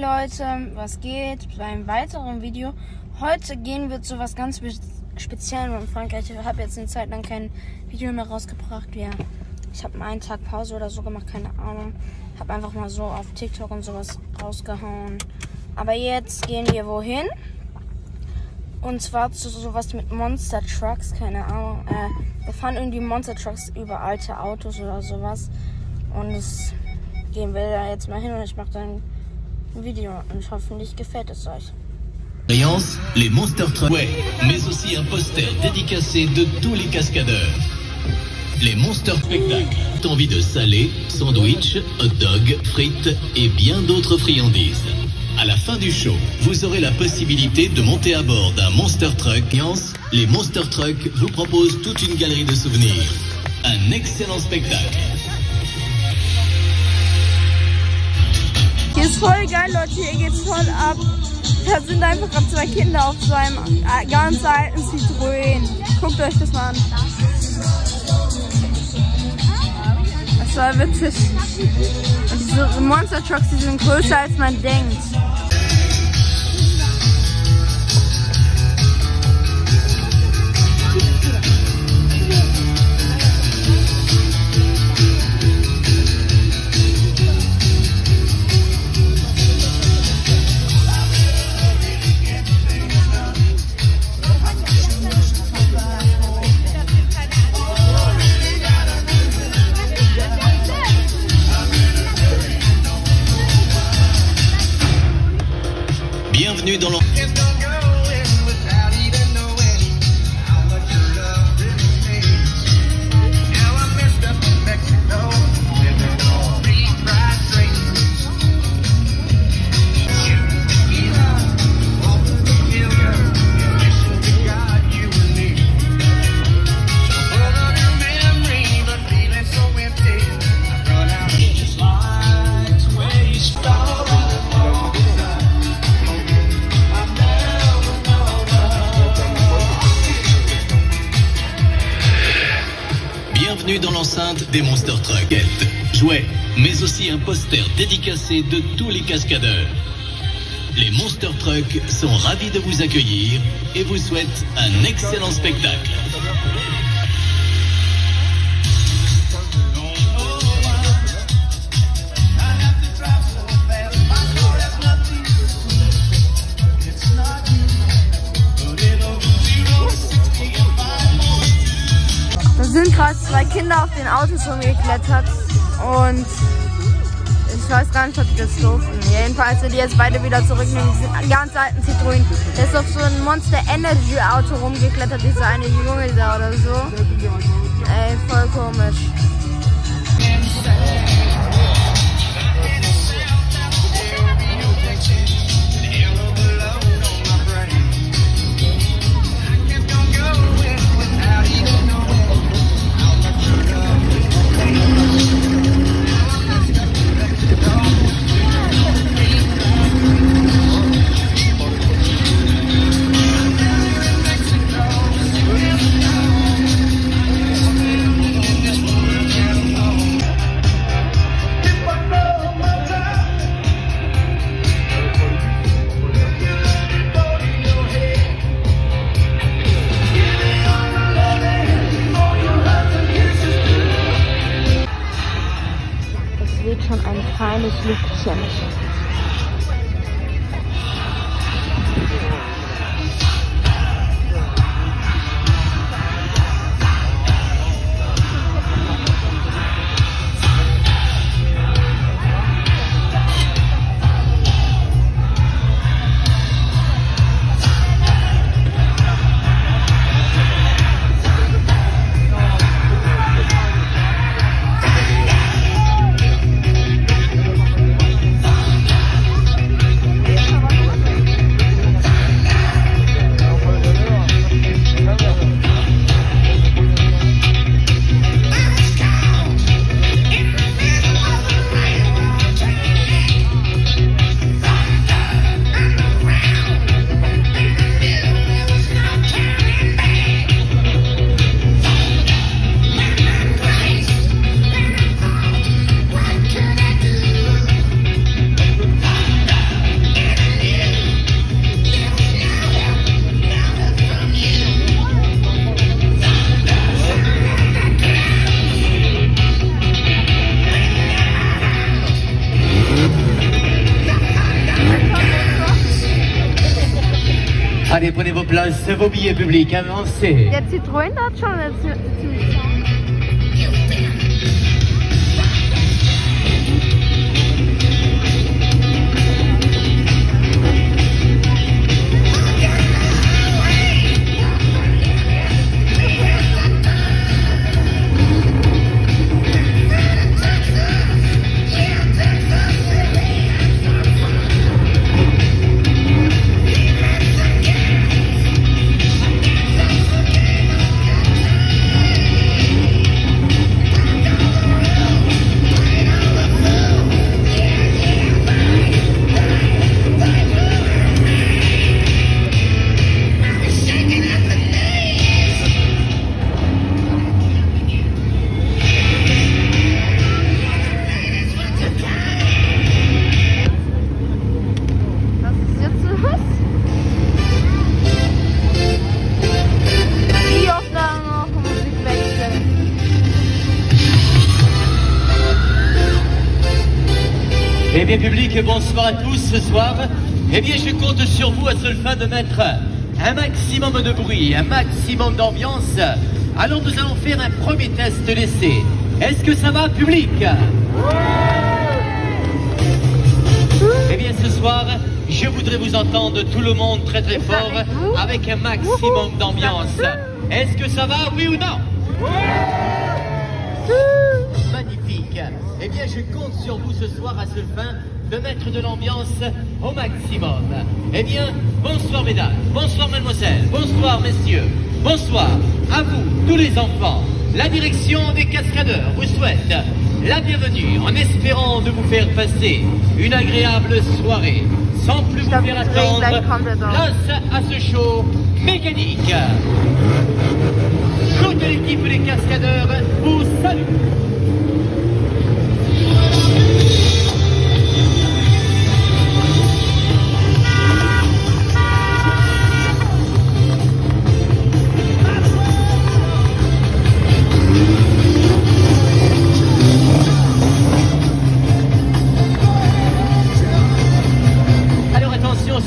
Leute, was geht? Bei einem weiteren Video. Heute gehen wir zu was ganz Speziellem in Frankreich. Ich habe jetzt eine Zeit lang kein Video mehr rausgebracht. Ich habe einen Tag Pause oder so gemacht, keine Ahnung. Habe einfach mal so auf TikTok und sowas rausgehauen. Aber jetzt gehen wir wohin? Und zwar zu sowas mit Monster Trucks, keine Ahnung. Wir fahren irgendwie Monster Trucks über alte Autos oder sowas. Und das gehen wir da jetzt mal hin und ich mache dann ein Video und hoffentlich gefällt es euch. Les Monster Trucks, ouais, mais aussi un poster dédicacé de tous les cascadeurs. Les Monster Spectacles, envie de salé, sandwich, hot dog, frites et bien d'autres friandises. À la fin du show, vous aurez la possibilité de monter à bord d'un Monster Truck. Les Monster Trucks vous proposent toute une galerie de souvenirs. Un excellent spectacle. Hier ist voll geil, Leute, hier geht's voll ab. Da sind einfach gerade zwei Kinder auf so einem ganz alten Citroën. Guckt euch das mal an. Das war witzig. Und diese Monster Trucks, die sind größer als man denkt. Bienvenue dans l'en... Bienvenue dans l'enceinte des Monster Trucks. Jouets, mais aussi un poster dédicacé de tous les cascadeurs. Les Monster Trucks sont ravis de vous accueillir et vous souhaitent un excellent spectacle. Da sind gerade zwei Kinder auf den Autos rumgeklettert und ich weiß gar nicht, ob die das durften. Jedenfalls sind die jetzt beide wieder zurücknehmen. Die sind einen ganz alten Citroën. Der ist auf so ein Monster Energy Auto rumgeklettert, dieser eine Junge da oder so. Ey, voll komisch. Schon ein feines Lüftchen. Allez, prenez vos places, vos billets publics, avancez. Der Citroën hat schon eine ziemlich. Eh bien, public, bonsoir à tous ce soir. Eh bien, je compte sur vous à seule fin de mettre un maximum de bruit, un maximum d'ambiance. Alors, nous allons faire un premier test d'essai. Est-ce que ça va, public? Eh bien, ce soir, je voudrais vous entendre tout le monde très très fort avec un maximum d'ambiance. Est-ce que ça va, oui ou non? Magnifique. Eh bien, je compte sur vous ce soir à seule fin de mettre de l'ambiance au maximum. Eh bien, bonsoir mesdames, bonsoir mademoiselles, bonsoir messieurs, bonsoir à vous, tous les enfants. La direction des cascadeurs vous souhaite la bienvenue en espérant de vous faire passer une agréable soirée. Sans plus vous faire attendre, place à ce show mécanique. Toute l'équipe des cascadeurs vous salue.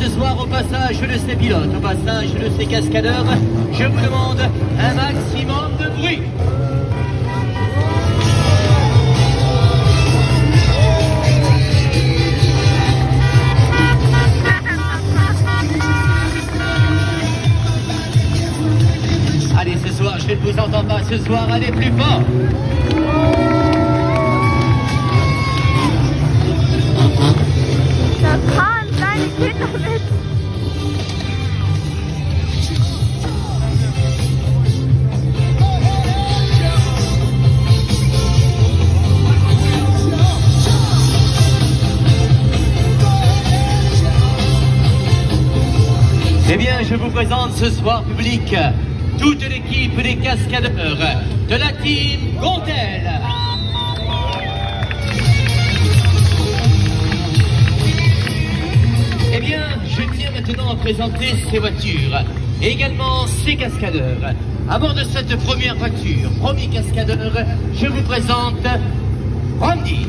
Ce soir, au passage de ces pilotes, au passage de ces cascadeurs, je vous demande un maximum de bruit. Allez, ce soir, je ne vous entends pas, ce soir, allez plus fort. Eh bien, je vous présente ce soir, public, toute l'équipe des cascadeurs de la team Gondel. Eh bien, je tiens maintenant à présenter ces voitures, et également ces cascadeurs. À bord de cette première voiture, premier cascadeur, je vous présente Randy.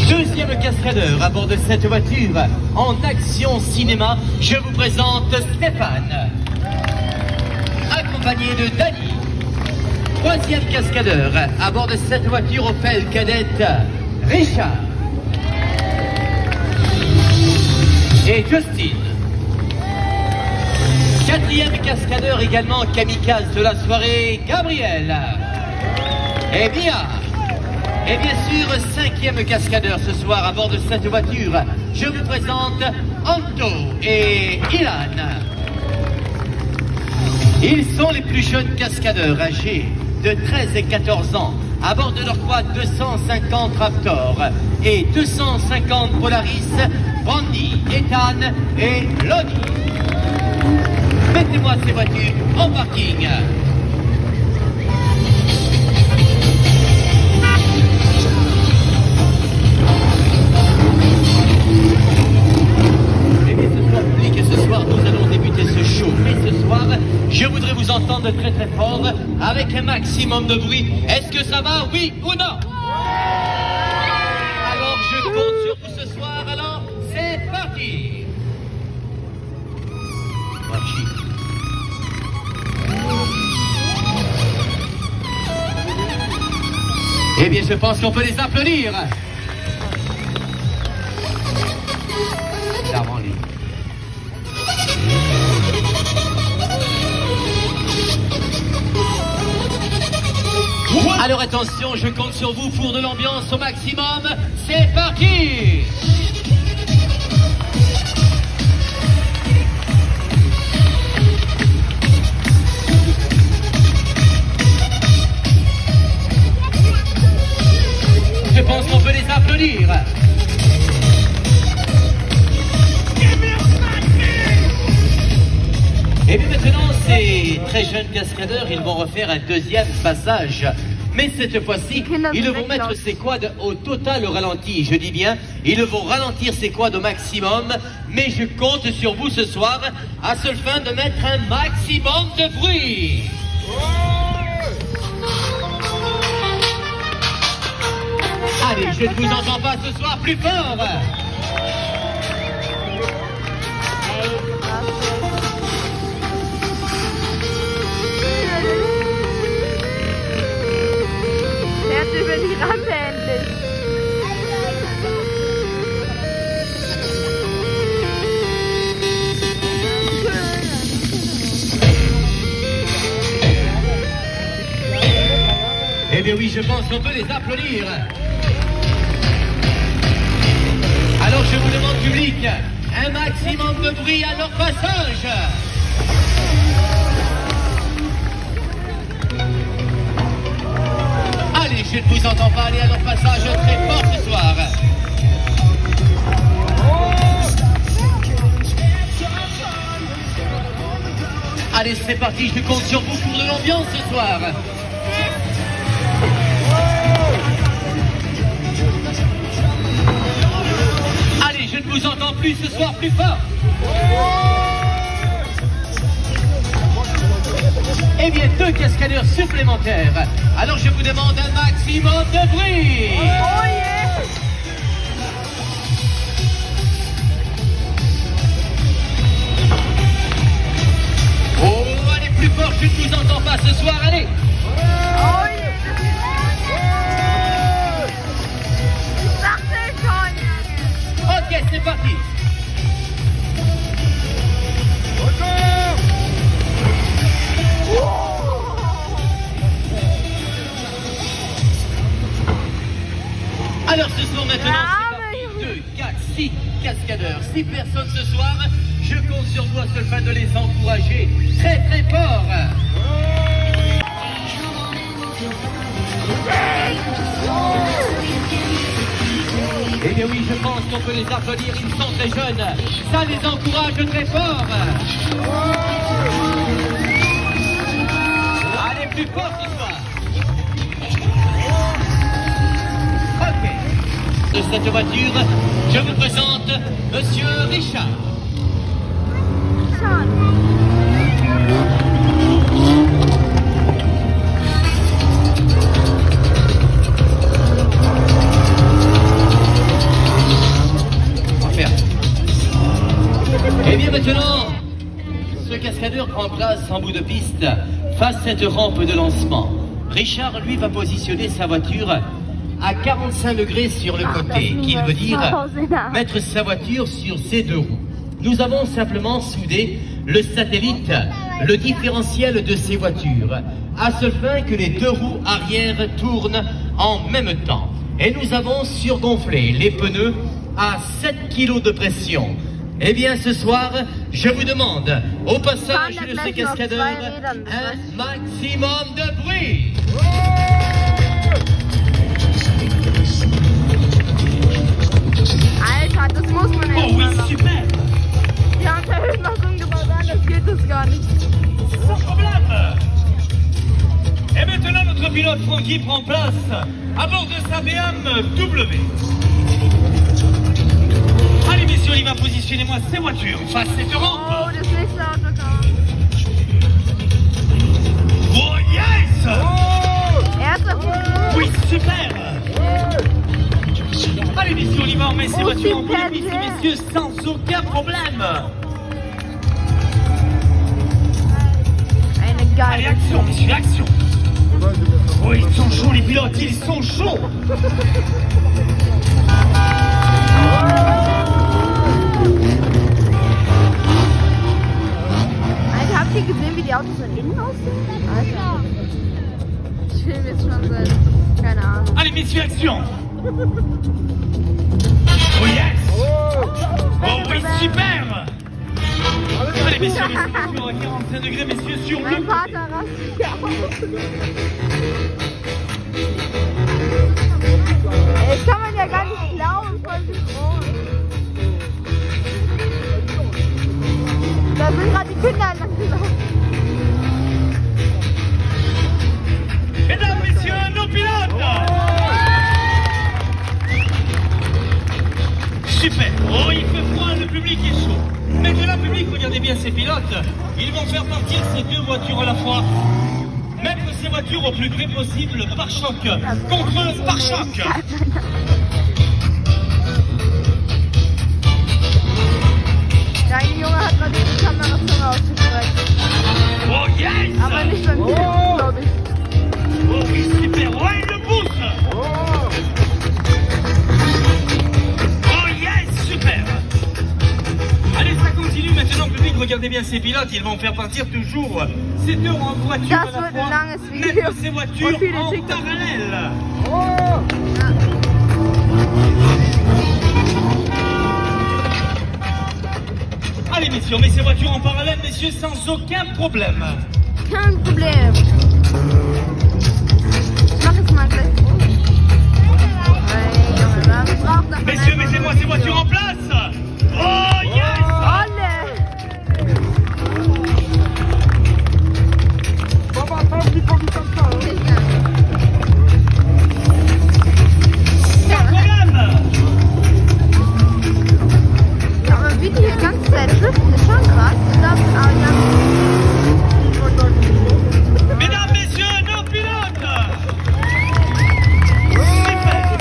Deuxième cascadeur à bord de cette voiture, en action cinéma, je vous présente Stéphane, accompagné de Dany. Troisième cascadeur à bord de cette voiture Opel Kadett, Richard. Et Justin. Quatrième cascadeur également kamikaze de la soirée, Gabriel. Et bien. Et bien sûr, cinquième cascadeur ce soir à bord de cette voiture, je vous présente Anto et Ilan. Ils sont les plus jeunes cascadeurs âgés de 13 et 14 ans à bord de leur quad 250 Raptor et 250 Polaris, Brandy, Ethan et Lonnie. Mettez-moi ces voitures en parking. Ce soir, nous allons débuter ce show. Mais ce soir, je voudrais vous entendre très très fort, avec un maximum de bruit. Est-ce que ça va, oui ou non? Alors, je compte sur vous ce soir. Alors, c'est parti! Allez, je pense qu'on peut les applaudir. Clairement, lui. Alors attention, je compte sur vous pour de l'ambiance au maximum. C'est parti! Je pense qu'on peut les applaudir. Et puis maintenant, ces très jeunes cascadeurs, ils vont refaire un deuxième passage. Mais cette fois-ci, ils vont mettre ces quads au total au ralenti. Je dis bien, ils vont ralentir ces quads au maximum. Mais je compte sur vous ce soir, à seule fin de mettre un maximum de bruit. Allez, je ne vous entends pas ce soir plus fort. Eh bien oui, je pense qu'on peut les applaudir. Alors je vous demande, public, un maximum de bruit à leur passage. Allez, je ne vous entends pas aller à leur passage très fort ce soir. Allez, c'est parti, je compte sur vous pour de l'ambiance ce soir. Allez, je ne vous entends plus ce soir plus fort. Eh bien, 2 cascadeurs supplémentaires. Alors, je vous demande un maximum de bruit. Oh yeah. Oh, allez plus fort, je ne vous entends pas ce soir, allez. Oh yeah. Ok, c'est parti. Alors ce soir maintenant, c'est parti. 2, 4, 6 cascadeurs, 6 personnes ce soir. Je compte sur vous à seule fin de les encourager très très fort. Eh bien oui, je pense qu'on peut les applaudir, ils sont très jeunes. Ça les encourage très fort. Allez, plus fort ce soir. Ok. De cette voiture, je vous présente Monsieur Richard. Et bien maintenant, ce cascadeur prend place en bout de piste face à cette rampe de lancement. Richard, lui, va positionner sa voiture à 45 degrés sur le côté, qui veut dire mettre sa voiture sur ses 2 roues. Nous avons simplement soudé le satellite, le différentiel de ces voitures, à seule fin que les 2 roues arrière tournent en même temps. Et nous avons surgonflé les pneus à 7 kg de pression. Eh bien, ce soir, je vous demande, au passage de ces cascadeurs, un maximum de bruit. Alter, das muss man nicht. Oh oui, super. Ja, und der Höhen noch umgebaut, anders geht das gar nicht. Sans problème. Et maintenant, notre pilote Francky prend place à bord de sa BMW. Allez, messieurs, il va positionnez-moi ces voitures face à cette rampe. Oh, das nächste Auto kommt. Oh, yes. Erster Flug. Oui, super. Allez, messieurs, on y va, on met ces voitures en bout de piste, messieurs, sans aucun problème. Eine geile. Allez, action, messieurs, action. Oh, ils sont chauds les pilotes, ils sont chauds. Alter, habt ihr gesehen, wie die Autos von innen aussehen? Alter. Ich filme jetzt schon seit, keine Ahnung. Allez messieurs, action. Oh yes. Oh oui, super. Allez messieurs, les températures à 45 degrés, messieurs, sur Mein le... Vater rastet hier aus. Das kann man ja gar nicht glauben, voll groß. Da sind gerade die Kinder lang gelaufen. Mesdames, messieurs, nos pilotes. Super. Oh, il fait froid, le public est chaud. Maintenant, public, regardez bien ces pilotes. Ils vont faire partir ces deux voitures à la fois. Mettre ces voitures au plus près possible, par choc contre par choc. Dein Junge hat gerade die Kamerazunge ausgestreckt. Oh yes. Aber nicht beim Film, glaube ich. Oh oui, super. Ouais, il le pousse. Oh yes, super. Allez, ça continue maintenant, public. Regardez bien ces pilotes. Ils vont faire partir toujours ces deux en voiture à Das la wird ein fois. langes Video. Mettre ces voitures Und viele en TikTok. parallèle. Allez, messieurs, on met ces voitures en parallèle, messieurs, sans aucun problème. Kein Problem. Ich mach jetzt mal gleich. Hey, Junge, das braucht doch Messieurs, mettez-moi ces voitures en place. Oh yes. Alle. Sans problème. Ja, aber wie die hier ganze Zeit driften, ist schon krass. Ich glaub, aber ja. Mesdames, messieurs, nos pilotes. Super.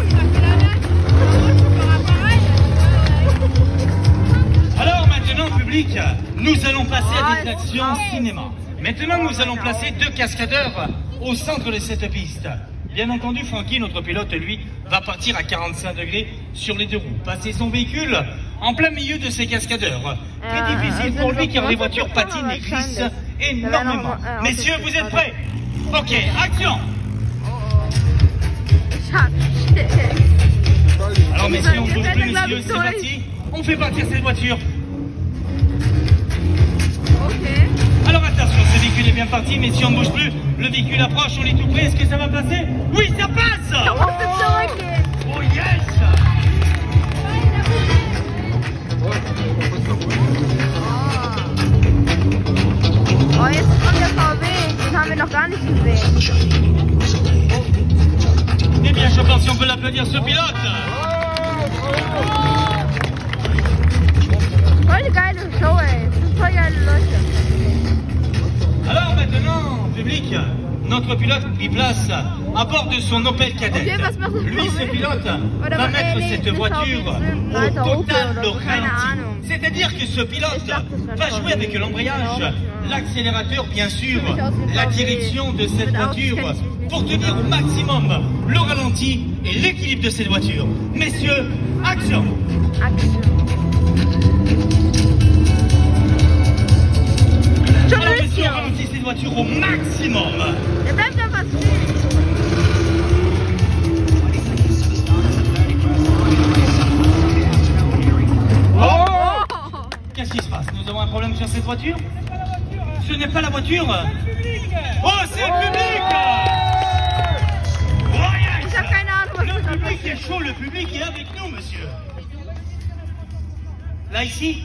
Alors maintenant, public, nous allons passer à des actions cinéma. Maintenant, nous allons placer deux cascadeurs au centre de cette piste. Bien entendu, Francky, notre pilote, lui, va partir à 45 degrés sur les deux roues. Passer son véhicule en plein milieu de ces cascadeurs. Très difficile pour lui car les voitures patinent et glissent énormément. Messieurs, vous êtes prêts? Ok, action. Alors messieurs, on ne bouge plus, messieurs, c'est parti. On fait partir cette voiture. Okay. Alors attention, ce véhicule est bien parti, messieurs, on ne bouge plus. Le véhicule approche, on est tout près. Est-ce que ça va passer? Oui, ça passe. Da musst du zurückgehen. Oh yes. Oh, jetzt kommt der VW. Den haben wir noch gar nicht gesehen. Eh bien, je pense qu'on peut l'applaudir, ce pilote. Voll eine geile Show, ey. Das sind voll geile Leute. Alors maintenant, public, notre pilote prit place à bord de son Opel Kadett. Ok, was macht das Lui, ce VW? pilote, Oder va was- mettre nee, cette nicht voiture VW, au Alter, Opel total oder so, keine ralenti. Ahnung. C'est-à-dire que ce pilote Ich dachte, das va war jouer avec l'embrayage, Ja. l'accélérateur bien sûr, Für mich aus wie la VW. direction de cette Mit Autos voiture kenn ich mich nicht. pour tenir au maximum le ralenti et l'équilibre de cette voiture. Messieurs, action! Action. Schon Alors messieurs, on Mission. ralentit cette voiture au maximum. Der bleibt einfach stehen. Oh! Qu'est-ce qui se passe? Nous avons un problème sur cette voiture? Ce n'est pas la voiture? Oh, c'est le public! Oh, yes! Ich hab keine Ahnung, was Le das public ist. est chaud, le public est avec nous, monsieur. Là, ici,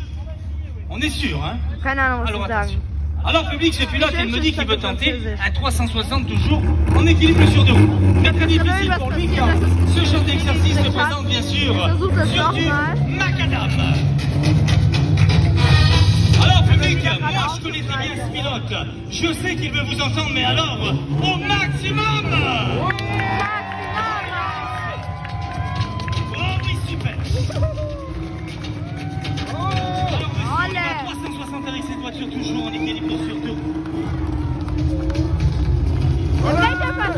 on est sûr, hein? Keine Ahnung, was Alors, sie sagen. attention. Alors, public, ce pilote, il me dit qu'il veut tenter Französisch. un 360 toujours en équilibre sur deux roues. Très très difficile pour lui car ce genre d'exercice représente bien sûr sur du macadam. Alors, public, moi je connais très bien ce pilote. Je sais qu'il veut vous entendre, mais alors, au maximum! Oh oui, super! Alors, on est à 360 avec cette voiture toujours en équilibre sur deux roues. Der bleibt einfach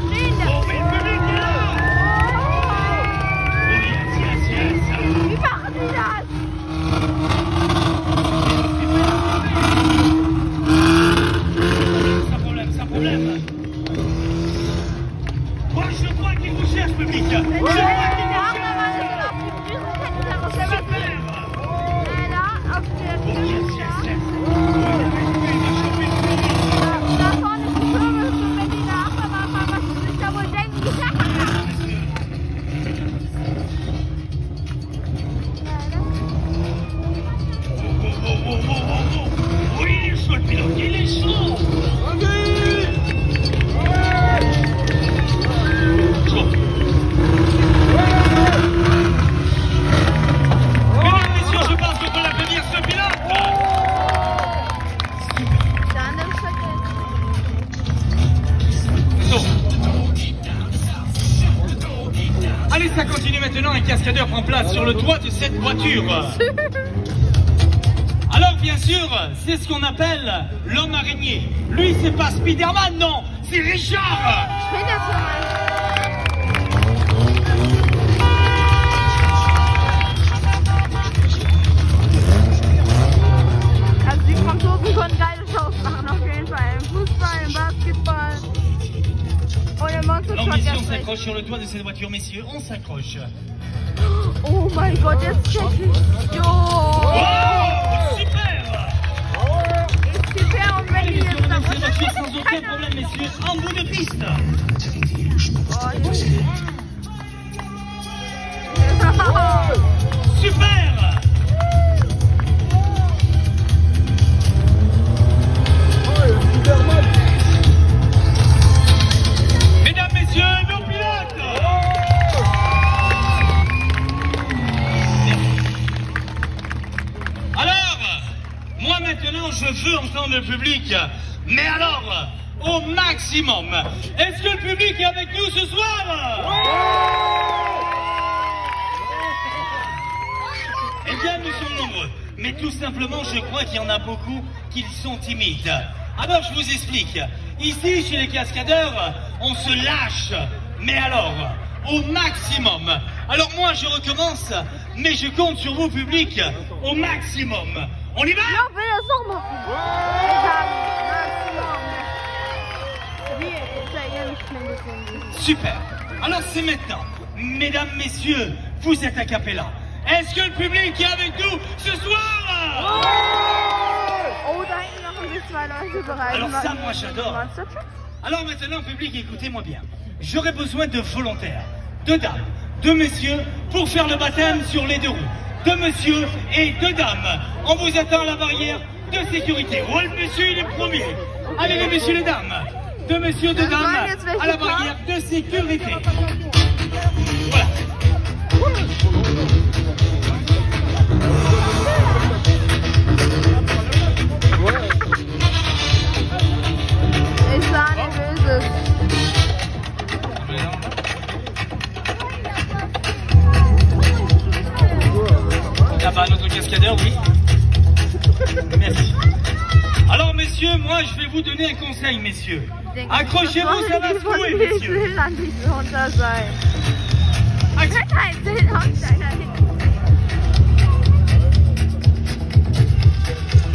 en place sur le toit de cette voiture. Alors bien sûr, c'est ce qu'on appelle l'homme araignée. Lui, c'est pas Spider-Man, non, c'est Richard. Also die Franzosen konnten geile Shows machen, auf jeden Fall. Im Fußball, im Basketball. Und im Monster Alors Truck messieurs, on erst recht. s'accroche sur le toit de cette voiture, messieurs, on s'accroche. Oh mein Gott, jetzt check ich. Jo! Wow, super. Ist super, und wenn Allez ich messieurs, jetzt on noch avance la voiture sans aucun problème, messieurs, en bout de piste. Super. Mesdames, messieurs, nos pilotes. Alors, moi maintenant, je veux entendre le public. Mais alors, au maximum. Est-ce que le public est avec nous ce soir? Eh bien, nous sommes nombreux. Mais tout simplement, je crois qu'il y en a beaucoup qui sont timides. Alors, je vous explique. Ici, chez les cascadeurs, on se lâche. Mais alors, au maximum. Alors moi, je recommence, mais je compte sur vous, public, au maximum. On y va? Ja, will das doch machen. Wie italienisch klingt das irgendwie. Super. Alors c'est maintenant. Mesdames, messieurs, vous êtes a cappella. Est-ce que le public est avec nous ce soir? Oh, da hinten noch ein bisschen zwei Leute bereit. Alors ça, moi, j'adore. Monster Truck? Alors maintenant, public, écoutez-moi bien. J'aurais besoin de volontaires, de dames, de messieurs, pour faire le baptême sur les deux roues. De monsieur et de dames. On vous attend à la barrière de sécurité. Oh, le monsieur, il est premier. Allez, les messieurs, les dames. De monsieur, de dames, à la barrière de sécurité. Voilà. Ich sah nicht Böses. Là-bas, notre cascadeur, oui. Merci. Alors, messieurs, moi, je vais vous donner un conseil, messieurs. Accrochez-vous, ça va se couler, messieurs. An diesem runter sein. Kein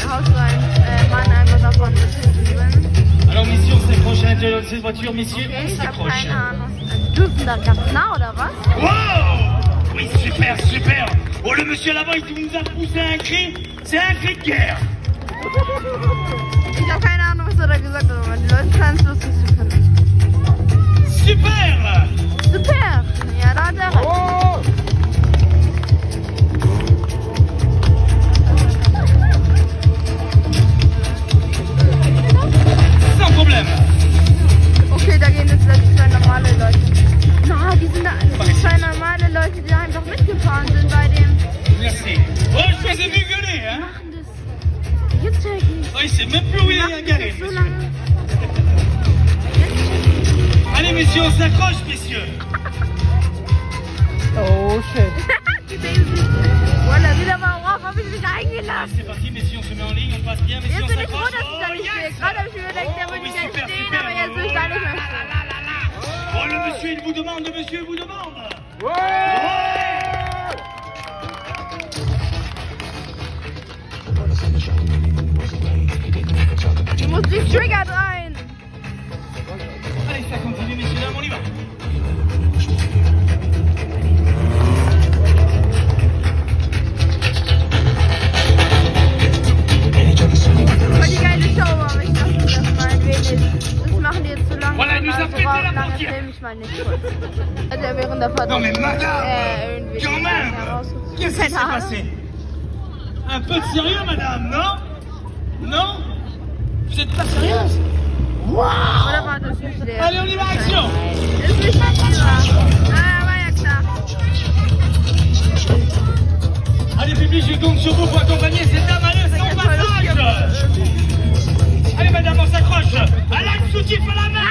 Haus rein. Mann, einfach davon bestimmt. Alors, messieurs, on s'accroche à l'intérieur de cette voiture, messieurs, Okay, on ich hab s'accroche. keine Ahnung. Dürfen da ganz nah, oder was? Wow! Oui, super, super. Oh, le monsieur là-bas, il nous a poussé un cri. C'est un cri de guerre. Ich hab keine Ahnung, was er da gesagt hat, aber die Leute scheinen es lustig zu finden. Super! Super! Ja, da hat er recht. Sans problème. Okay, da gehen jetzt letztlich zwei normale Leute. Na, die sind da, das sind zwei normale Leute, die einfach mitgefahren sind bei dem. Merci. Oh, je vous ai vu gueuler, hein? Machen das. Jetzt check ich. Oh, il sait même plus où il est garé, So monsieur. lange. Allez, messieurs, on s'accroche, messieurs. Oh shit. Die denken sich, Walla, wieder mal rauf, hab ich mich eingelassen. C'est parti, messieurs, on se met en ligne, on passe bien, messieurs, Jetzt on bin ich froh, s'accroche. dass ich da nicht stehe. yes! Gerade hab ich mir gedacht, der würde Oui, ich ja super, stehen, super. aber jetzt will ich da nicht mehr stehen. Oh, le monsieur, il vous demande, le monsieur, il vous demande. Die Musik triggert rein. Allez, ça continue, messieurs, dames, on y va. Voll die geile Show, aber ich dachte, das mal ein wenig. Das machen die jetzt zu lange. Voilà, nous a pété la lange portière. film ich mal nicht kurz. Hat er während der Fahrt Non, mais madame, irgendwie quand même. herausgezogen. Qu'est-ce qui s'est Keine Ahnung. passé? Un peu de sérieux, madame, non? Non? Vous êtes pas sérieuse? Oder war das nicht leer? Allez, on y va, action! Ist nicht leer. Ah, war ja klar. Allez, public, je compte sur vous pour accompagner cette dame à son passage! Allez, madame, on s'accroche! Elle a le soutif à la main!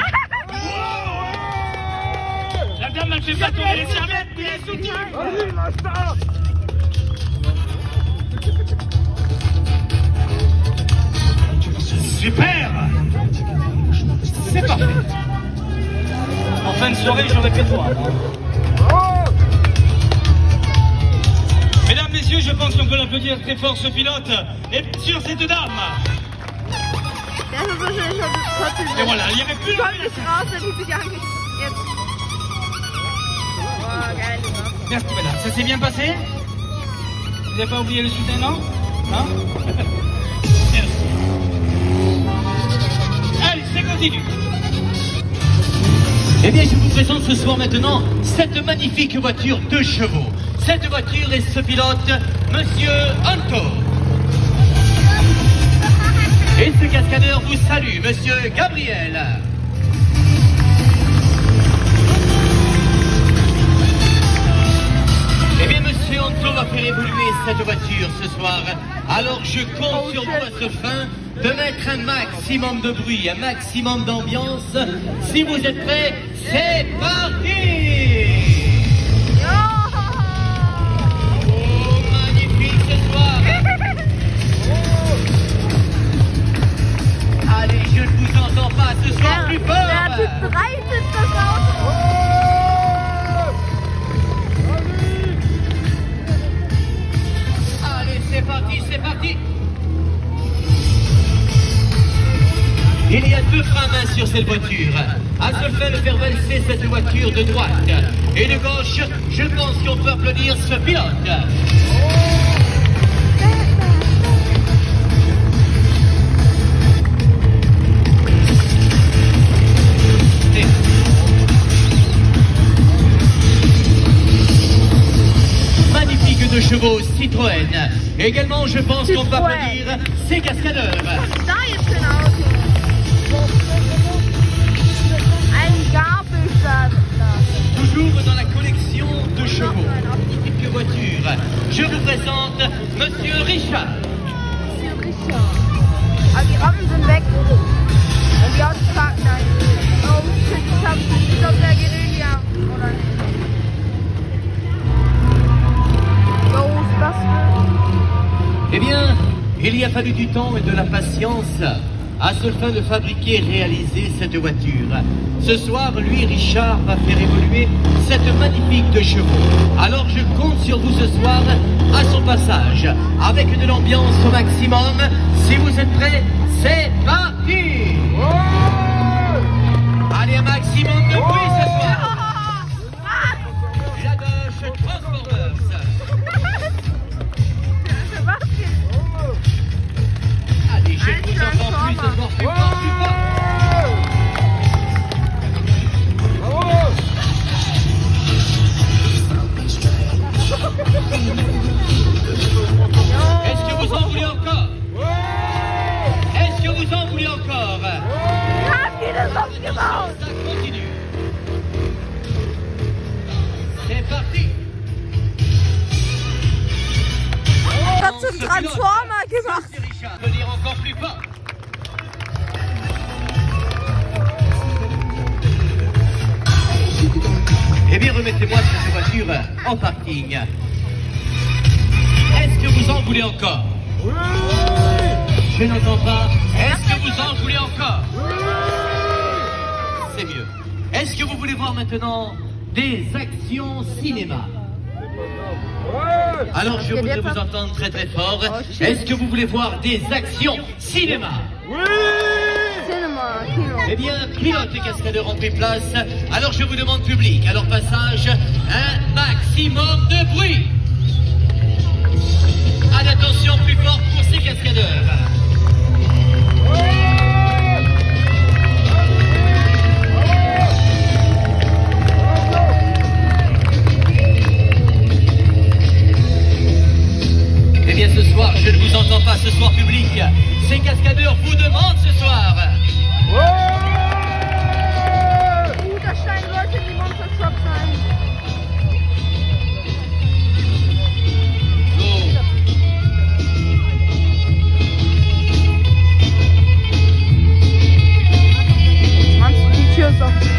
La dame mal fait pas tomber les serviettes, il est soutenu. Super. C'est parfait. En fin de soirée, j'aurais fait toi. Mesdames, messieurs, je pense qu'on peut l'applaudir très fort ce pilote et sur cette dame. Das ist wahrscheinlich schon trotzdem. Et voilà, il n'y avait plus Die kommt nicht raus, wenn die sich angeht. Jetzt. Oh, geil. Merci madame, ça s'est bien passé? Vous n'avez pas oublié le soutien, non? Non? Merci. Allez, c'est continu. Eh bien, je vous présente ce soir maintenant cette magnifique voiture 2 chevaux. Cette voiture et ce pilote, Monsieur Anto. Et ce cascadeur vous salue, Monsieur Gabriel. Eh bien, Monsieur Anto va faire évoluer cette voiture ce soir. Alors, je compte sur vous à ce fin de mettre un maximum de bruit, un maximum d'ambiance. Si vous êtes prêts, c'est parti! Oh, magnifique ce soir! Allez, je ne vous entends pas ce soir plus fort! Der Typ 3 sitzt das Auto. Allez, c'est parti, c'est parti! Il y a 2 freins à main sur cette voiture. À seule fin de faire valser cette voiture de droite et de gauche, je pense qu'on peut applaudir ce pilote. Magnifique 2 chevaux Citroën. Également, je pense qu'on peut applaudir ces cascadeurs. Da jetzt ein Auto. Ein Gabelstapler. Toujours dans la collection de chevaux. Magnifique voiture. Je vous présente Monsieur Richard. Monsieur Richard. Aber die Rampen sind weg. Und die Autos parken da. Oh shit, ich glaube, der geht in die Arme. Oder nicht? Jo, was ist das für? Eh bien, il y a fallu du temps et de la patience à seule fin de fabriquer et réaliser cette voiture. Ce soir, lui, Richard, va faire évoluer cette magnifique 2 chevaux. Alors je compte sur vous ce soir à son passage, avec de l'ambiance au maximum. Si vous êtes prêts, c'est parti! Allez, un maximum de bruit ce soir! La gauche Transformers. Allez, je ne vous entends plus ce soir, plus fort, plus fort. Est-ce que vous en voulez encore? Est-ce que vous en voulez encore? Ça continue. C'est parti. Das zum Transformer gemacht. Richard, peut dire encore plus fort. Eh bien, remettez-moi cette voiture en parking. Est-ce que vous en voulez encore? Je n'entends pas. Est-ce que vous en voulez encore? C'est mieux. Est-ce que vous voulez voir maintenant des actions cinéma? Alors je voudrais vous entendre très très fort. Est-ce que vous voulez voir des actions cinéma? Cinema, Kino. Eh bien, pilote et cascadeur ont pris place. Alors je vous demande public, à leur passage, un maximum de bruit. À l'attention plus forte pour ces cascadeurs. Eh bien ce soir, je ne vous entends pas ce soir public. Ces cascadeurs vous demandent ce soir. Das scheint Leute, die Monster Truck sein. Meinst du, die Tür ist offen?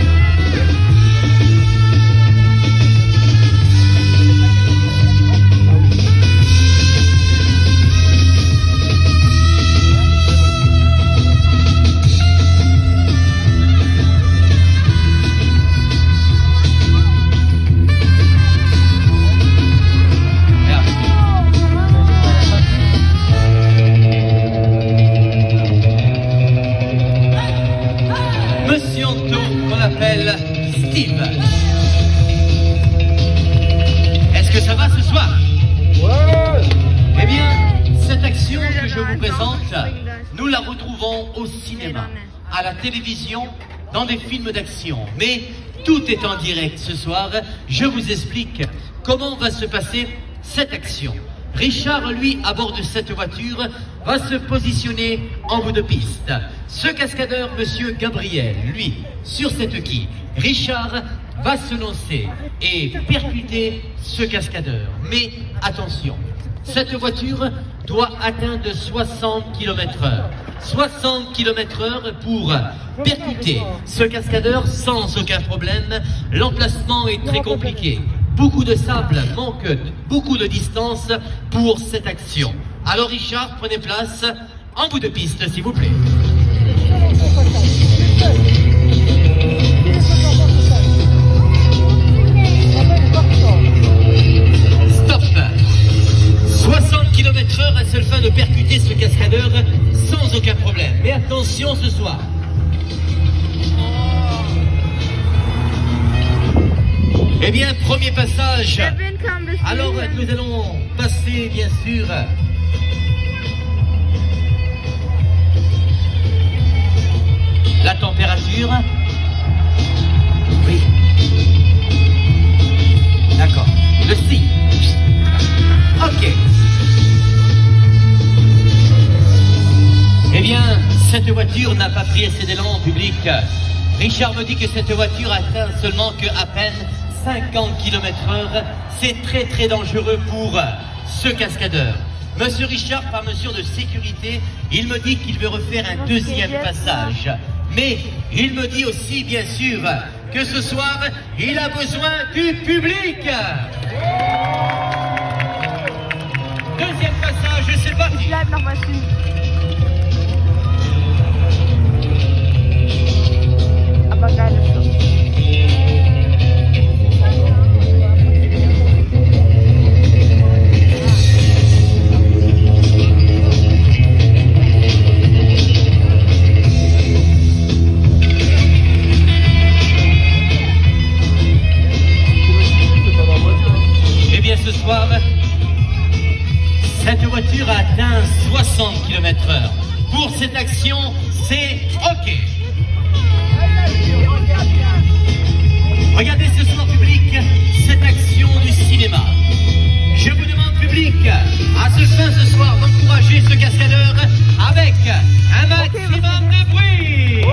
la retrouvons au cinéma, à la télévision, dans des films d'action. Mais tout est en direct ce soir. Je vous explique comment va se passer cette action. Richard, lui, à bord de cette voiture, va se positionner en bout de piste. Ce cascadeur, monsieur Gabriel, lui, sur cette quille. Richard va se lancer et percuter ce cascadeur. Mais attention, cette voiture doit atteindre 60 km/h. 60 km/h pour percuter ce cascadeur sans aucun problème. L'emplacement est très compliqué. Beaucoup de sable manque beaucoup de distance pour cette action. Alors Richard, prenez place en bout de piste, s'il vous plaît. Stop. 60 km/h, à seule fin de percuter ce cascadeur sans aucun problème. Mais attention ce soir. Eh bien, premier passage. Alors, nous allons passer, bien sûr, la température. Oui. D'accord. Le si. Ok. Eh bien, cette voiture n'a pas pris assez d'élan en public. Richard me dit que cette voiture atteint seulement qu'à peine 50 km/h, c'est très très dangereux pour ce cascadeur. Monsieur Richard, par mesure de sécurité, il me dit qu'il veut refaire un deuxième passage. Mais il me dit aussi, bien sûr, que ce soir, il a besoin du public. Deuxième passage, c'est parti. Ce soir, cette voiture a atteint 60 km/h. Pour cette action, c'est OK. Regardez ce soir, public, cette action du cinéma. Je vous demande, public, à ce fin ce soir, d'encourager ce cascadeur avec un maximum de bruit.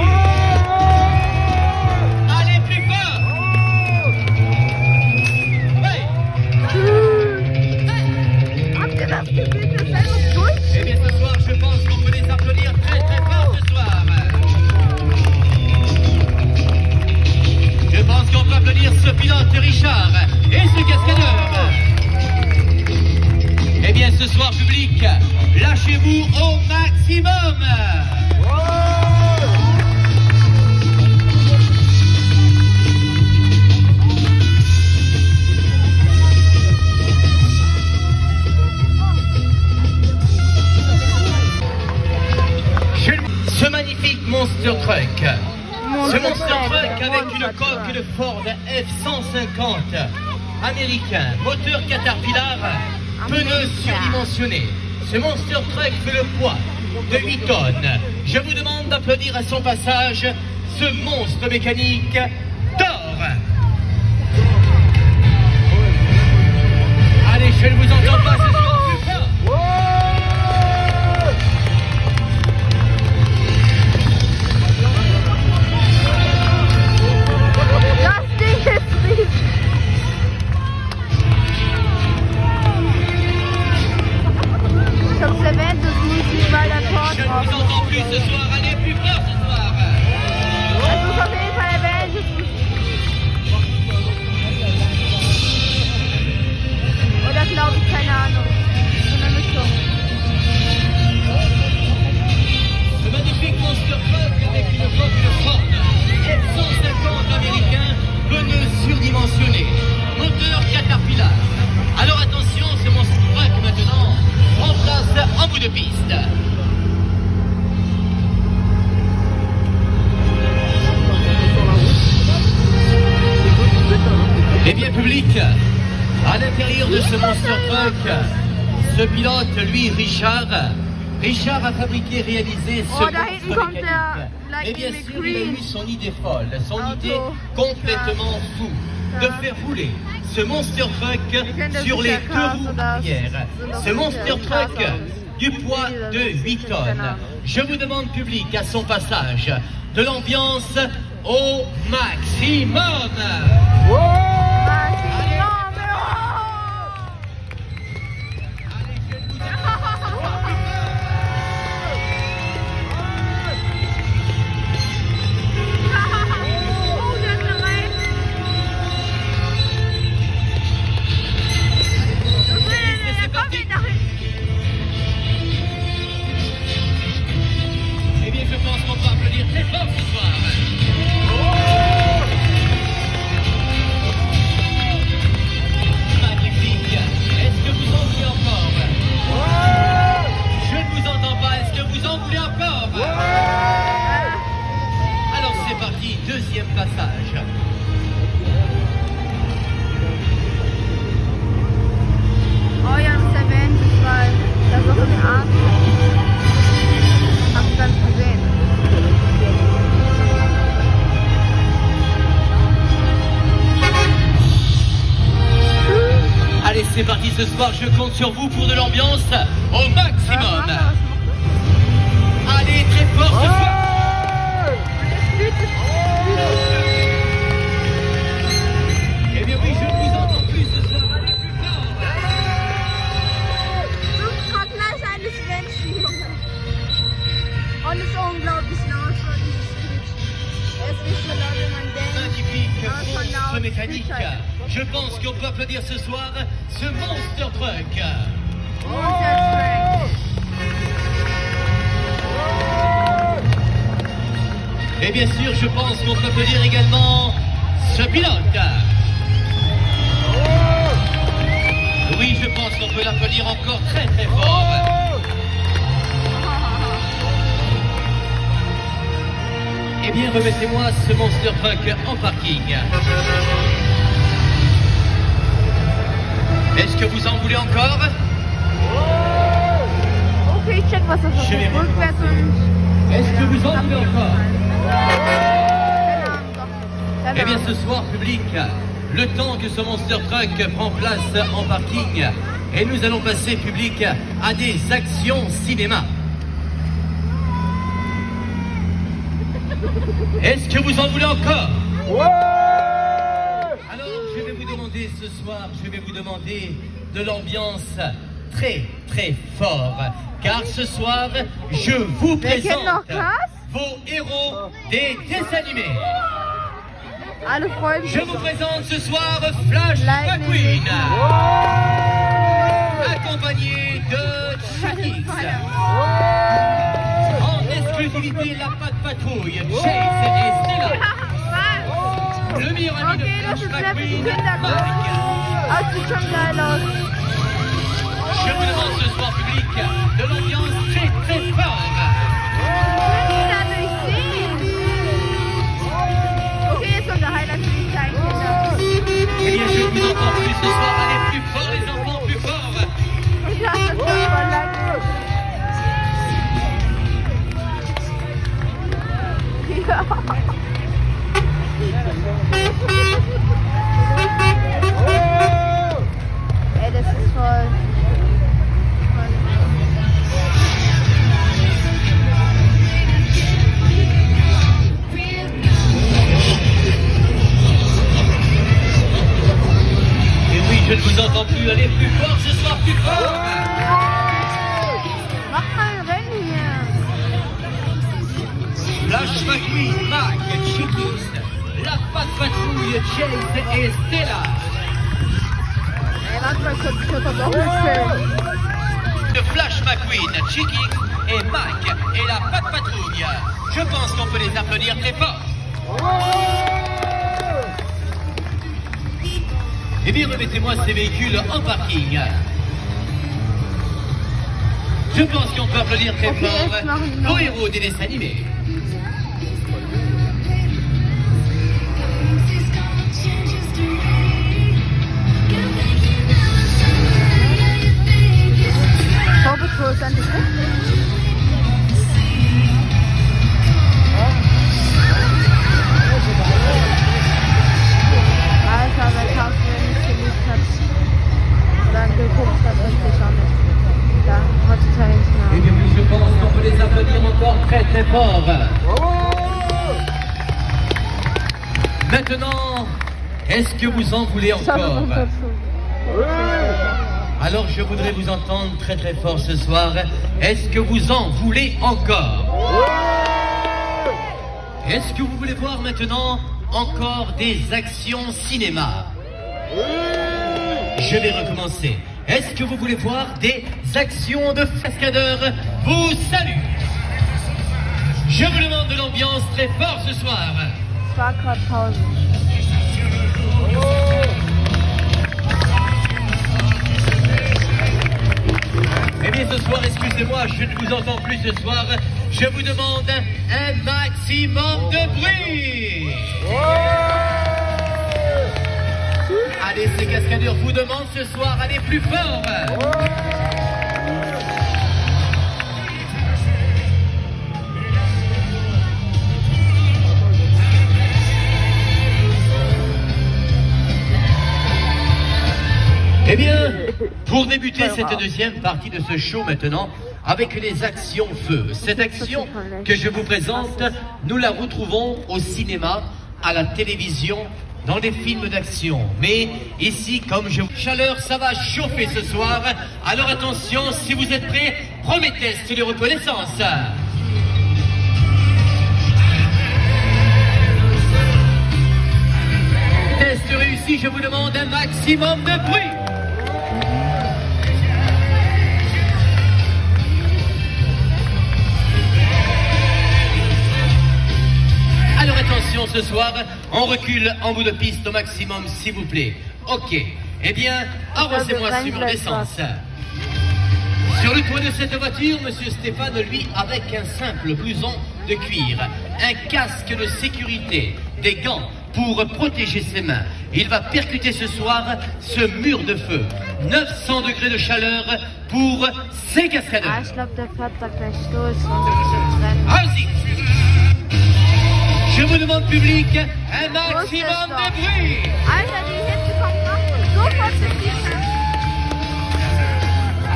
Allez, plus fort. Eh bien, ce soir, je pense qu'on peut les applaudir très très fort ce soir. Je pense qu'on peut applaudir ce pilote Richard et ce cascadeur. Eh bien, ce soir, public, lâchez-vous au maximum. Ce magnifique Monster Truck. Ce Monster Truck avec une coque de Ford F-150 américain, moteur Caterpillar, pneus surdimensionnés. Ce Monster Truck fait le poids de 8 tonnes. Je vous demande d'applaudir à son passage ce monstre mécanique d'or. Allez, je ne vous entends pas ce soir plus fort. Je ne vous entends plus ce soir, allez plus fort ce soir. Oder glaube ich, keine Ahnung. So eine Mischung. Ce magnifique Monster Truck avec une coque de Ford F-150 américain, pneus surdimensionnés, moteur Caterpillar. Alors attention, ce Monster Truck maintenant prend place en bout de piste. Eh bien, public, à l'intérieur de ce Monster Truck, ce pilote, lui, Richard, Richard a fabriqué et réalisé ce Oh, da hinten monstre kommt der mécanique. Et bien Lightning sûr, il a eu McQueen. son idée folle, son Auto. idée complètement fou, de Ja. faire rouler ce Monster Truck kennt das sur les sicher, deux Cars roues oder arrière. sind doch Ce Monster sicher Cars Truck aus. du poids de 8 tonnes. Je vous demande, public, à son passage, de l'ambiance au maximum. Eh bien, je pense qu'on peut applaudir très fort ce soir. Magnifique. Est-ce que vous en voulez encore? Je ne vous entends pas. Est-ce que vous en voulez encore? Alors c'est parti, deuxième passage. Oh ja, das erwähnt, weil das auch im Arzt. Hab's ganz gesehen. Allez, c'est parti ce soir. Je compte sur vous pour de l'ambiance au maximum. Allez, très fort ce soir. Eh bien oui, je ne vous entends plus ce soir. Allez, plus fort. Vergleich eines Menschen, Junge. Und es ist unglaublich laut für dieses Quietschen. Es ist nicht so laut, wie man denkt. Magnifique Ah, schon monstre laut. mécanique. Je pense qu'on peut applaudir ce soir ce Monster Truck. Monster Truck. Et bien sûr, je pense qu'on peut applaudir également ce pilote. Oui, je pense qu'on peut l'applaudir encore très très fort. Eh bien, remettez-moi ce Monster Truck en parking. Est-ce que vous en voulez encore? Okay, ich check, was das ist. Je vais Rückwärts und... Est-ce que vous en voulez encore? Keine Ahnung, doch. Keine Eh bien, Ahnung. ce soir, public, le temps que ce Monster Truck prend place en parking, et nous allons passer, public, à des actions cinéma. Est-ce que vous en voulez encore? Alors, je vais vous demander ce soir, je vais vous demander de l'ambiance très très fort, car ce soir, je vous Wer kennt noch présente das? vos héros des dessins animés. Alle freuen Je sich. vous présente ce soir Flash Lightning McQueen, accompagné de Chiquix. En exclusivité, la Patte Patrouille, Chase et Stella. Le meilleur ami de Okay, das Flash ist sehr viel McQueen, Kindergarten. Mike. Ah, sieht schon geil aus. Je vous demande ce soir, public, de l'ambiance très très fort. Ich will da nicht sehen. Okay, jetzt kommt der Highlight für die kleinen Kinder. Eh bien, je ne vous entends plus ce soir. Allez, plus fort les enfants, plus fort. Ich lasse das schon mal lang. Ja. Ey, das ist voll. Et oui, je ne vous entends plus. Allez, plus fort ce soir, plus fort. Mach mal ein Rennen hier. Flash McQueen, Mike, Chiquix, la Patte Patrouille, Chase et Stella. Ey, warte mal kurz, ich muss das auch mitfilmen. De Flash McQueen, Chiquix et Mike et la Patte Patrouille. Je pense qu'on peut les applaudir très fort. Eh bien, remettez-moi ces véhicules en parking. Je pense qu'on peut applaudir très Ok, fort jetzt machen wir vos noch. héros des dessins animés. Paw Patrol ist endlich weg. très très fort. Maintenant, est-ce que vous en voulez encore? Alors je voudrais vous entendre très très fort ce soir. Est-ce que vous en voulez encore? Est-ce que vous voulez voir maintenant encore des actions cinéma? Je vais recommencer. Est-ce que vous voulez voir des actions de cascadeurs? Vous salue. Je vous demande de l'ambiance très fort ce soir. Eh bien ce soir, excusez-moi, je ne vous entends plus ce soir. Je vous demande un maximum de bruit. Allez, ces cascadeurs vous demandent ce soir, allez plus fort. Eh bien, pour débuter cette deuxième partie de ce show maintenant, avec les actions feu. Cette action que je vous présente, nous la retrouvons au cinéma, à la télévision, dans des films d'action. Mais ici, comme je vous chaleur, ça va chauffer ce soir. Alors attention, si vous êtes prêts, premier test de reconnaissance. Test réussi, je vous demande un maximum de bruit. Alors attention ce soir, on recule en bout de piste au maximum s'il vous plaît. Ok, eh bien, arrosez-moi sur mon essence. Sur le toit de cette voiture, monsieur Stéphane, lui, avec un simple blouson de cuir, un casque de sécurité, des gants pour protéger ses mains. Il va percuter ce soir ce mur de feu. 900 degrés de chaleur pour ces cascadeurs. Allons-y. Je vous demande, public, un maximum de bruit.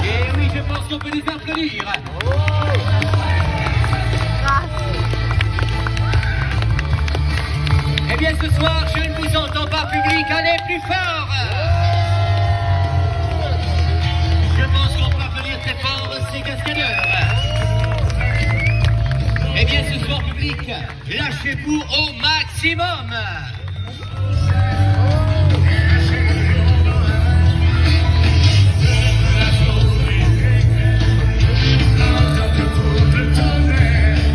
Et oui, je pense qu'on peut les applaudir. Eh bien, ce soir, je ne vous entends pas, public. Allez, plus fort. Je pense qu'on peut applaudir très fort ces cascadeurs. Eh bien, ce soir, public, lâchez-vous au maximum.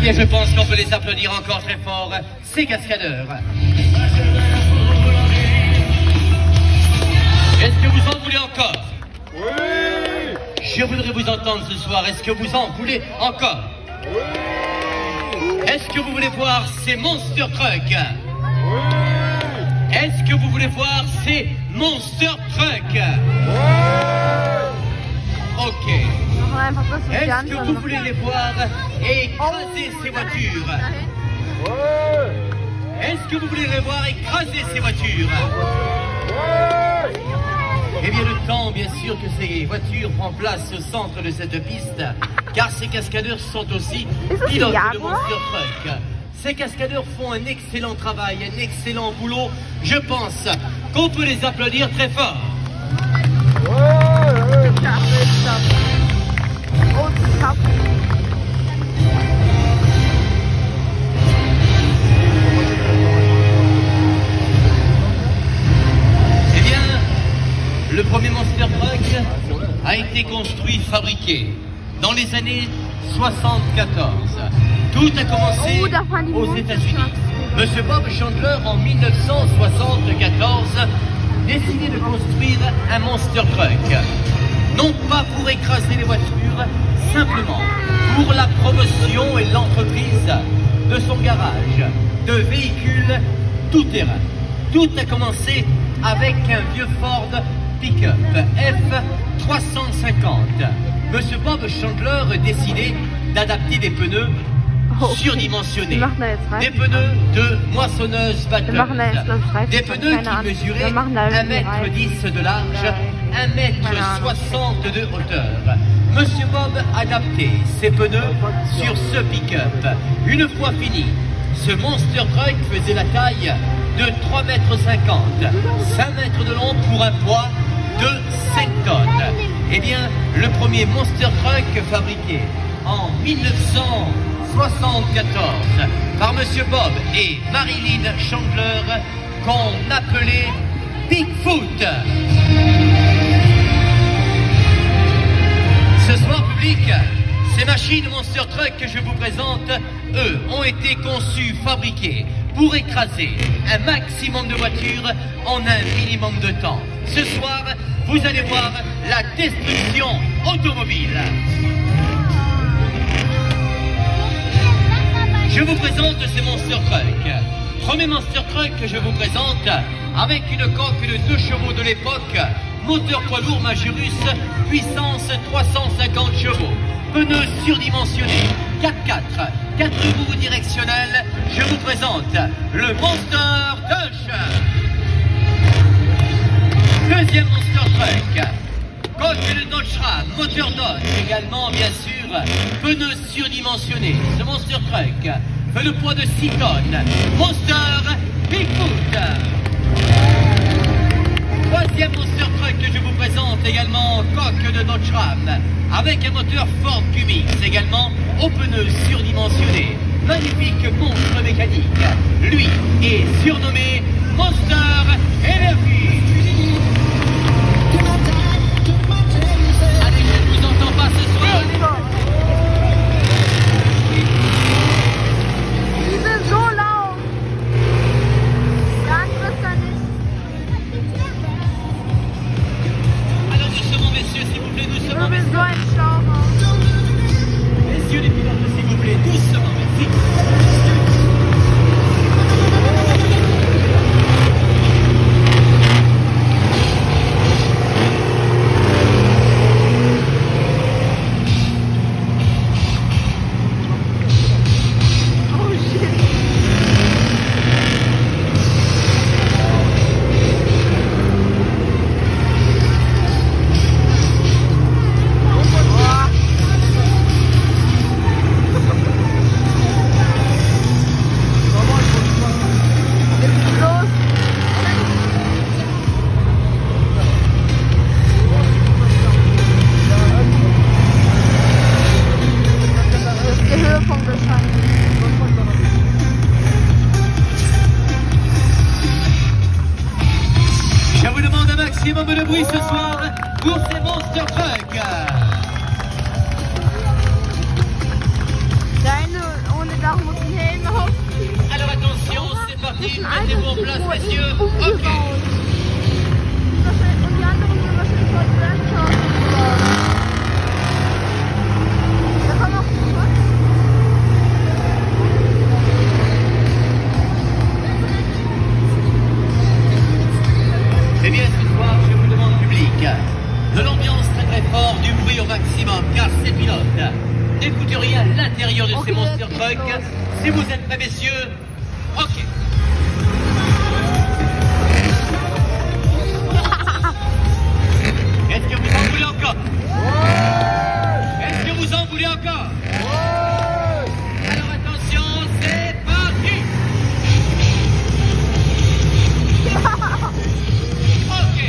Et je pense qu'on peut les applaudir encore très fort, ces cascadeurs. Est-ce que vous en voulez encore? Oui. Je voudrais vous entendre ce soir. Est-ce que vous en voulez encore? Oui. Est-ce que vous voulez voir ces monster trucks? Oui. Est-ce que vous voulez voir ces monster trucks? Oui. Ok. Est-ce que vous voulez les voir écraser ces voitures? Oui. Est-ce que vous voulez les voir écraser ces voitures? Oui. Eh bien, le temps, bien sûr, que ces voitures prennent place au centre de cette piste, car ces cascadeurs sont aussi pilotes de monster truck. Ces cascadeurs font un excellent travail, un excellent boulot. Je pense qu'on peut les applaudir très fort. Eh bien, le premier monster truck a été construit, fabriqué dans les années 74. Tout a commencé aux États-Unis. Monsieur Bob Chandler, en 1974, décidait de construire un monster truck. Non pas pour écraser les voitures, simplement pour la promotion et l'entreprise de son garage de véhicules tout-terrain. Tout a commencé avec un vieux Ford pick-up F350. Monsieur Bob Chandler décidait d'adapter des pneus surdimensionnés, des pneus de moissonneuse batteuse, des pneus qui mesuraient 1,10 m de large, 1,60 m de hauteur, Monsieur Bob adaptait ses pneus sur ce pick-up. Une fois fini, ce Monster Truck faisait la taille de 3,50 m, 5 mètres de long pour un poids de 5 tonnes. Eh bien, le premier Monster Truck fabriqué en 1974 par Monsieur Bob et Marilyn Chandler, qu'on appelait Bigfoot. Ce soir, public, ces machines Monster Truck que je vous présente, eux, ont été conçues, fabriquées pour écraser un maximum de voitures en un minimum de temps. Ce soir, vous allez voir la destruction automobile. Je vous présente ces Monster Truck. Premier Monster Truck que je vous présente, avec une coque de 2 chevaux de l'époque, moteur poids lourd Magirus, puissance 350 chevaux, pneus surdimensionnés, 4x4, 4 roues directionnelles. Je vous présente le Monster Dodge. Deuxième Monster Truck, coque de Dodge Ram, moteur Dodge également bien sûr, pneus surdimensionnés. Ce Monster Truck fait le poids de 6 tonnes, Monster Bigfoot. Troisième Monster Truck que je vous présente également, coque de Dodge Ram, avec un moteur Ford Cummins également, aux pneus surdimensionnés. Magnifique monstre mécanique. Lui est surnommé Monster Energy. Allez, je ne vous entends pas ce soir. Die sind so laut. Ganz wahrscheinlich. Alors doucement, messieurs, s'il vous plaît, doucement, Du bist so messieurs. ein Schlaucher. Messieurs les pilotes, s'il vous plaît, doucement, merci. Oh shit. Boah. Los. Das ist der Höhepunkt wahrscheinlich. Je vous demande un maximum de bruit ce soir pour ces Monster Truck. Deine ohne Dach muss ein Helm aufziehen. Alors attention, c'est parti, Das sind mettez-vous en einfach place, nur messieurs. umgebaut. Ok. Und die anderen sind wahrscheinlich von Brandshot. Da kann auch was. Eh bien, ce soir, je vous demande, public, de l'ambiance très très fort, du bruit au maximum, car ces pilotes n'écoutez rien à l'intérieur de ces Ok, Monster ok, Truck. ok. Si vous êtes prêts, messieurs, ok. Est-ce que vous en voulez encore? Est-ce que vous en voulez encore? Alors attention, c'est parti. Ok.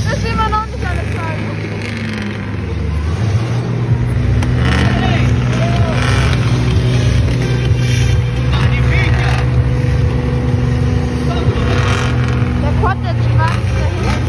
Das sehen wir noch nicht alle Zeit. Magnifique. Der Quad, der schwarz dahin.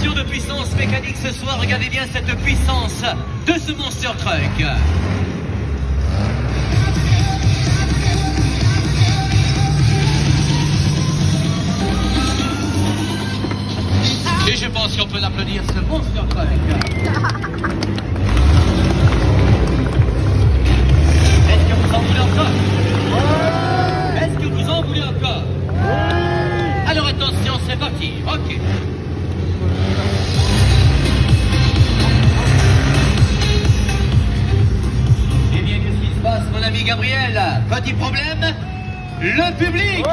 démonstration de puissance mécanique ce soir. Regardez bien cette puissance de ce Monster Truck. Et je pense qu'on peut l'applaudir, ce Monster Truck. Est-ce que vous en voulez encore? Est-ce que vous en voulez encore? Alors attention, c'est parti. Ok. Eh bien, qu'est-ce qui se passe, mon ami Gabriel? Petit problème? Le public!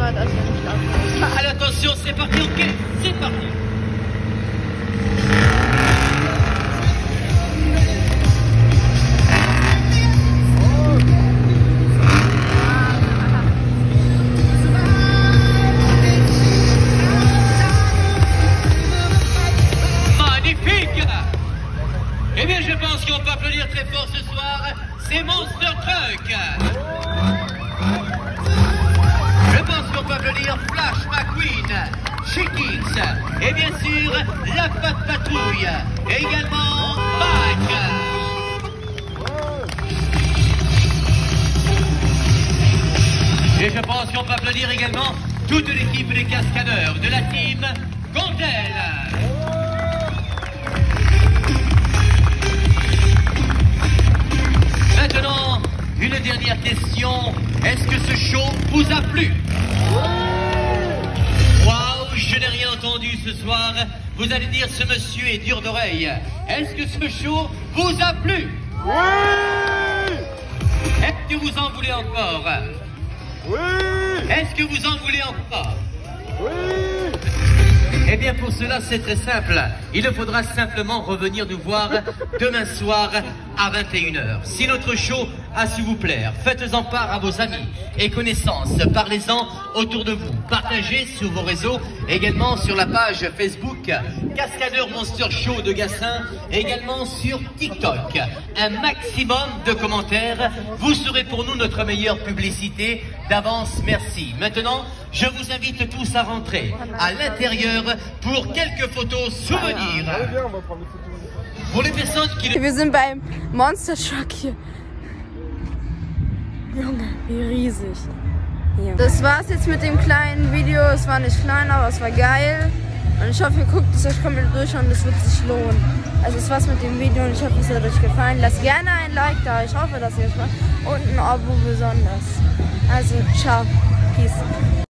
Allez, attention, c'est parti, ok, c'est parti. Magnifique! Eh bien, je pense qu'on peut applaudir très fort ce soir, c'est Monster Truck. Je pense qu'on peut applaudir Flash McQueen, Chickix, et bien sûr, la Fat Patrouille, et également Mike. Et je pense qu'on peut applaudir également toute l'équipe des cascadeurs de la team Gondel. Maintenant, une dernière question. Est-ce que ce show vous a plu? Waouh, je n'ai rien entendu ce soir. Vous allez dire ce monsieur est dur d'oreille. Est-ce que ce show vous a plu? Oui! Est-ce que vous en voulez encore? Oui! Est-ce que vous en voulez encore? Oui! Eh bien, pour cela, c'est très simple. Il faudra simplement revenir nous voir demain soir à 21h. Si notre show a su vous plaire, faites-en part à vos amis et connaissances. Parlez-en autour de vous. Partagez sur vos réseaux, également sur la page Facebook Cascadeur Monster Show de Gassin, également sur TikTok. Un maximum de commentaires. Vous serez pour nous notre meilleure publicité. D'avance, merci. Maintenant, je vous invite tous à rentrer à l'intérieur pour quelques photos souvenirs. Pour les personnes qui... Wir sind beim Monster Truck hier. Junge, wie riesig. Hier. Das war's jetzt mit dem kleinen Video. Es war nicht klein, aber es war geil. Und ich hoffe, ihr guckt es euch komplett durch und es wird sich lohnen. Also es war's mit dem Video und ich hoffe, es hat euch gefallen. Lasst gerne ein Like da. Ich hoffe, dass ihr es macht. Und ein Abo besonders. Also, ciao. Peace.